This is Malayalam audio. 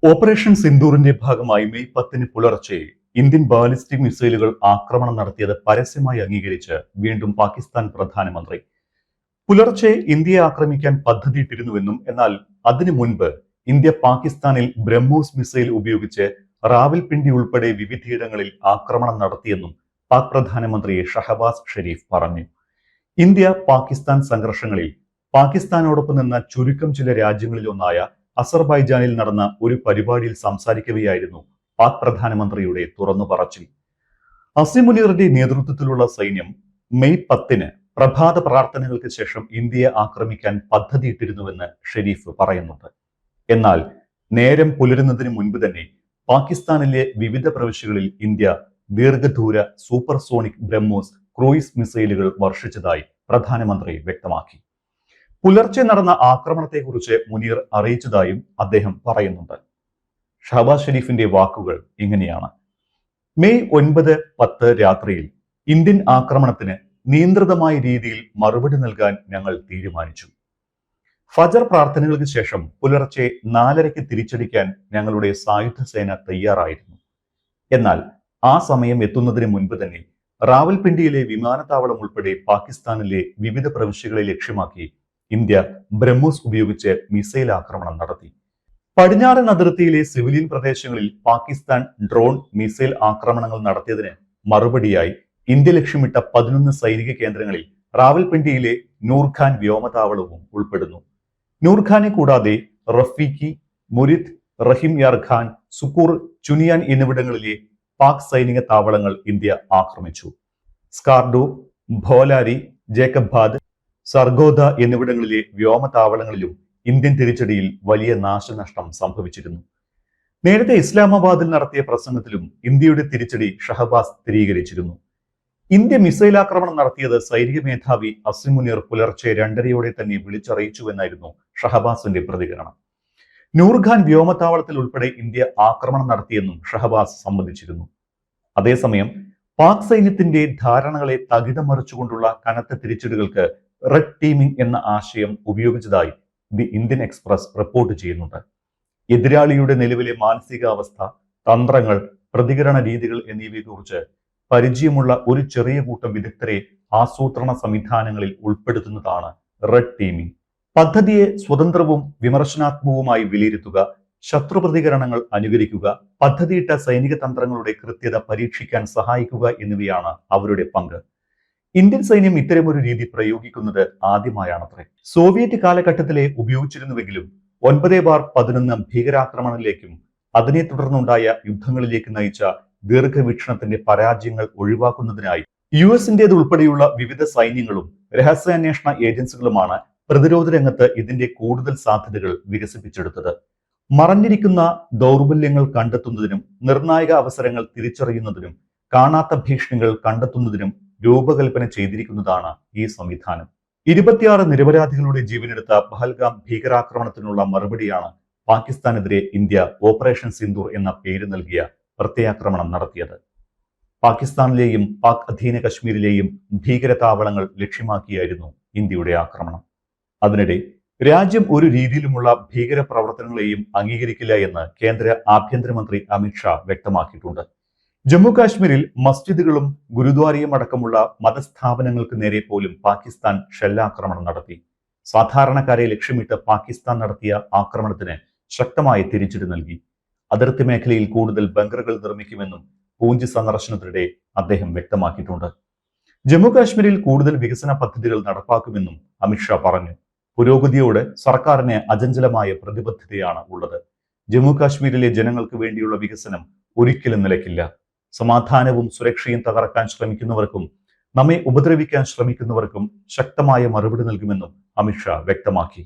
ഓപ്പറേഷൻ സിന്ദൂറിന്റെ ഭാഗമായി മെയ് 10 പുലർച്ചെ ഇന്ത്യൻ ബാലിസ്റ്റിക് മിസൈലുകൾ ആക്രമണം നടത്തിയത് പരസ്യമായി അംഗീകരിച്ച് വീണ്ടും പാകിസ്ഥാൻ പ്രധാനമന്ത്രി. പുലർച്ചെ ഇന്ത്യയെ ആക്രമിക്കാൻ പദ്ധതിയിട്ടിരുന്നുവെന്നും എന്നാൽ അതിനു മുൻപ് ഇന്ത്യ പാകിസ്ഥാനിൽ ബ്രഹ്മോസ് മിസൈൽ ഉപയോഗിച്ച് റാവൽപിണ്ടി ഉൾപ്പെടെ വിവിധയിടങ്ങളിൽ ആക്രമണം നടത്തിയെന്നും പാക് പ്രധാനമന്ത്രി ഷഹബാസ് ഷെരീഫ് പറഞ്ഞു. ഇന്ത്യ പാകിസ്ഥാൻ സംഘർഷങ്ങളിൽ പാകിസ്ഥാനോടൊപ്പം നിന്ന ചുരുക്കം ചില രാജ്യങ്ങളിലൊന്നായ അസർബൈജാനിൽ നടന്ന ഒരു പരിപാടിയിൽ സംസാരിക്കവെയായിരുന്നു പാക് പ്രധാനമന്ത്രിയുടെ തുറന്നു പറച്ചിൽ. അസിം മുനീറിന്റെ നേതൃത്വത്തിലുള്ള സൈന്യം മെയ് 10 പ്രഭാത പ്രാർത്ഥനകൾക്ക് ശേഷം ഇന്ത്യയെ ആക്രമിക്കാൻ പദ്ധതിയിട്ടിരുന്നുവെന്ന് ഷെരീഫ് പറയുന്നുണ്ട്. എന്നാൽ നേരം പുലരുന്നതിന് മുൻപ് തന്നെ പാകിസ്ഥാനിലെ വിവിധ പ്രവിശ്യകളിൽ ഇന്ത്യ ദീർഘദൂര സൂപ്പർസോണിക് ബ്രഹ്മോസ് ക്രൂയിസ് മിസൈലുകൾ വർഷിച്ചതായി പ്രധാനമന്ത്രി വ്യക്തമാക്കി. പുലർച്ചെ നടന്ന ആക്രമണത്തെക്കുറിച്ച് മുനീർ അറിയിച്ചതായും അദ്ദേഹം പറയുന്നുണ്ട്. ഷഹബാസ് ഷെരീഫിന്റെ വാക്കുകൾ ഇങ്ങനെയാണ്: മെയ് 9-10 രാത്രിയിൽ ഇന്ത്യൻ ആക്രമണത്തിന് നിയന്ത്രിതമായ രീതിയിൽ മറുപടി നൽകാൻ ഞങ്ങൾ തീരുമാനിച്ചു. ഫജർ പ്രാർത്ഥനകൾക്ക് ശേഷം പുലർച്ചെ 4:30 തിരിച്ചടിക്കാൻ ഞങ്ങളുടെ സായുധ സേന തയ്യാറായിരുന്നു. എന്നാൽ ആ സമയം എത്തുന്നതിന് മുൻപ് തന്നെ റാവൽപിണ്ടിയിലെ വിമാനത്താവളം ഉൾപ്പെടെ പാകിസ്ഥാനിലെ വിവിധ പ്രവിശ്യകളെ ലക്ഷ്യമാക്കി ഇന്ത്യ ബ്രഹ്മോസ് ഉപയോഗിച്ച് മിസൈൽ ആക്രമണം നടത്തി. പടിഞ്ഞാറൻ അതിർത്തിയിലെ സിവിലിയൻ പ്രദേശങ്ങളിൽ പാകിസ്ഥാൻ ഡ്രോൺ മിസൈൽ ആക്രമണങ്ങൾ നടത്തിയതിന് മറുപടിയായി ഇന്ത്യ ലക്ഷ്യമിട്ട 11 സൈനിക കേന്ദ്രങ്ങളിൽ റാവൽപിണ്ടിയിലെ നൂർഖാൻ വ്യോമതാവളവും ഉൾപ്പെടുന്നു. നൂർഖാനെ കൂടാതെ റഫീഖി, മുരിദ്, റഹിം യാർ ഖാൻ, സുക്കൂർ, ചുനിയാൻ എന്നിവിടങ്ങളിലെ പാക് സൈനിക താവളങ്ങൾ ഇന്ത്യ ആക്രമിച്ചു. സ്കാർഡു, ഭോലാരി, ജേക്കബാദ്, സർഗോദ എന്നിവിടങ്ങളിലെ വ്യോമതാവളങ്ങളിലും ഇന്ത്യൻ തിരിച്ചടിയിൽ വലിയ നാശനഷ്ടം സംഭവിച്ചിരുന്നു. നേരത്തെ ഇസ്ലാമാബാദിൽ നടത്തിയ പ്രസംഗത്തിലും ഇന്ത്യയുടെ തിരിച്ചടി ഷഹബാസ് സ്ഥിരീകരിച്ചിരുന്നു. ഇന്ത്യ മിസൈൽ ആക്രമണം നടത്തിയത് സൈനിക മേധാവി അസിം മുനീർ പുലർച്ചെ 2:30 തന്നെ വിളിച്ചറിയിച്ചുവെന്നായിരുന്നു ഷഹബാസിന്റെ പ്രതികരണം. നൂർഖാൻ വ്യോമതാവളത്തിൽ ഉൾപ്പെടെ ഇന്ത്യ ആക്രമണം നടത്തിയെന്നും ഷഹബാസ് സമ്മതിച്ചിരുന്നു. അതേസമയം പാക് സൈന്യത്തിന്റെ ധാരണകളെ തകിടം മറിച്ചുകൊണ്ടുള്ള കനത്ത തിരിച്ചടികൾക്ക് റെഡ് ടീമിംഗ് എന്ന ആശയം ഉപയോഗിച്ചതായി ദി ഇന്ത്യൻ എക്സ്പ്രസ് റിപ്പോർട്ട് ചെയ്യുന്നുണ്ട്. എതിരാളിയുടെ നിലവിലെ മാനസികാവസ്ഥ, തന്ത്രങ്ങൾ, പ്രതികരണ രീതികൾ എന്നിവയെക്കുറിച്ച് പരിചയമുള്ള ഒരു ചെറിയ കൂട്ടം വിദഗ്ധരെ ആസൂത്രണ സംവിധാനങ്ങളിൽ ഉൾപ്പെടുത്തുന്നതാണ് റെഡ് ടീമിംഗ്. പദ്ധതിയെ സ്വതന്ത്രവും വിമർശനാത്മകവുമായി വിലയിരുത്തുക, ശത്രു പ്രതികരണങ്ങൾ അനുകരിക്കുക, പദ്ധതിയിട്ട സൈനിക തന്ത്രങ്ങളുടെ കൃത്യത പരീക്ഷിക്കാൻ സഹായിക്കുക എന്നിവയാണ് അവരുടെ പങ്ക്. ഇന്ത്യൻ സൈന്യം ഇത്തരമൊരു രീതി പ്രയോഗിക്കുന്നത് ആദ്യമായാണത്രേ. സോവിയറ്റ് കാലഘട്ടത്തിലെ ഉപയോഗിച്ചിരുന്നുവെങ്കിലും 9/11 ഭീകരാക്രമണത്തിലേക്കും അതിനെ തുടർന്നുണ്ടായ യുദ്ധങ്ങളിലേക്ക് നയിച്ച ദീർഘവീക്ഷണത്തിന്റെ പരാജയങ്ങൾ ഒഴിവാക്കുന്നതിനായി US ഉൾപ്പെടെയുള്ള വിവിധ സൈന്യങ്ങളും രഹസ്യാന്വേഷണ ഏജൻസികളുമാണ് പ്രതിരോധ രംഗത്ത് ഇതിന്റെ കൂടുതൽ സാധ്യതകൾ വികസിപ്പിച്ചെടുത്തത്. മറഞ്ഞിരിക്കുന്ന ദൗർബല്യങ്ങൾ കണ്ടെത്തുന്നതിനും നിർണായക അവസരങ്ങൾ തിരിച്ചറിയുന്നതിനും കാണാത്ത ഭീഷണികൾ കണ്ടെത്തുന്നതിനും രൂപകൽപ്പന ചെയ്തിരിക്കുന്നതാണ് ഈ സംവിധാനം. 26 നിരപരാധികളുടെ ജീവനെടുത്ത പഹൽഗാം ഭീകരാക്രമണത്തിനുള്ള മറുപടിയാണ് പാകിസ്ഥാനെതിരെ ഇന്ത്യ ഓപ്പറേഷൻ സിന്ദൂർ എന്ന പേര് നൽകിയ പ്രത്യാക്രമണം നടത്തിയത്. പാകിസ്ഥാനിലെയും പാക് അധീന കശ്മീരിലെയും ഭീകര താവളങ്ങൾ ലക്ഷ്യമാക്കിയായിരുന്നു ഇന്ത്യയുടെ ആക്രമണം. അതിനിടെ രാജ്യം ഒരു രീതിയിലുമുള്ള ഭീകര പ്രവർത്തനങ്ങളെയും അംഗീകരിക്കില്ല എന്ന് കേന്ദ്ര ആഭ്യന്തരമന്ത്രി അമിത്ഷാ വ്യക്തമാക്കിയിട്ടുണ്ട്. ജമ്മു കാശ്മീരിൽ മസ്ജിദുകളും ഗുരുദ്വാരയും അടക്കമുള്ള മതസ്ഥാപനങ്ങൾക്ക് നേരെ പോലും പാകിസ്ഥാൻ ഷെല്ലാക്രമണം നടത്തി. സാധാരണക്കാരെ ലക്ഷ്യമിട്ട് പാകിസ്ഥാൻ നടത്തിയ ആക്രമണത്തിന് ശക്തമായ തിരിച്ചടി നൽകി. അതിർത്തി മേഖലയിൽ കൂടുതൽ ബങ്കറുകൾ നിർമ്മിക്കുമെന്നും പൂഞ്ച് സന്ദർശനത്തിനിടെ അദ്ദേഹം വ്യക്തമാക്കിയിട്ടുണ്ട്. ജമ്മു കാശ്മീരിൽ കൂടുതൽ വികസന പദ്ധതികൾ നടപ്പാക്കുമെന്നും അമിത്ഷാ പറഞ്ഞു. പുരോഗതിയോട് സർക്കാരിന് അചഞ്ചലമായ പ്രതിബദ്ധതയാണ് ഉള്ളത്. ജമ്മു കാശ്മീരിലെ ജനങ്ങൾക്ക് വേണ്ടിയുള്ള വികസനം ഒരിക്കലും നിലയ്ക്കില്ല. സമാധാനവും സുരക്ഷയും തകർക്കാൻ ശ്രമിക്കുന്നവർക്കും നമ്മെ ഉപദ്രവിക്കാൻ ശ്രമിക്കുന്നവർക്കും ശക്തമായ മറുപടി നൽകുമെന്നും അമിത്ഷാ വ്യക്തമാക്കി.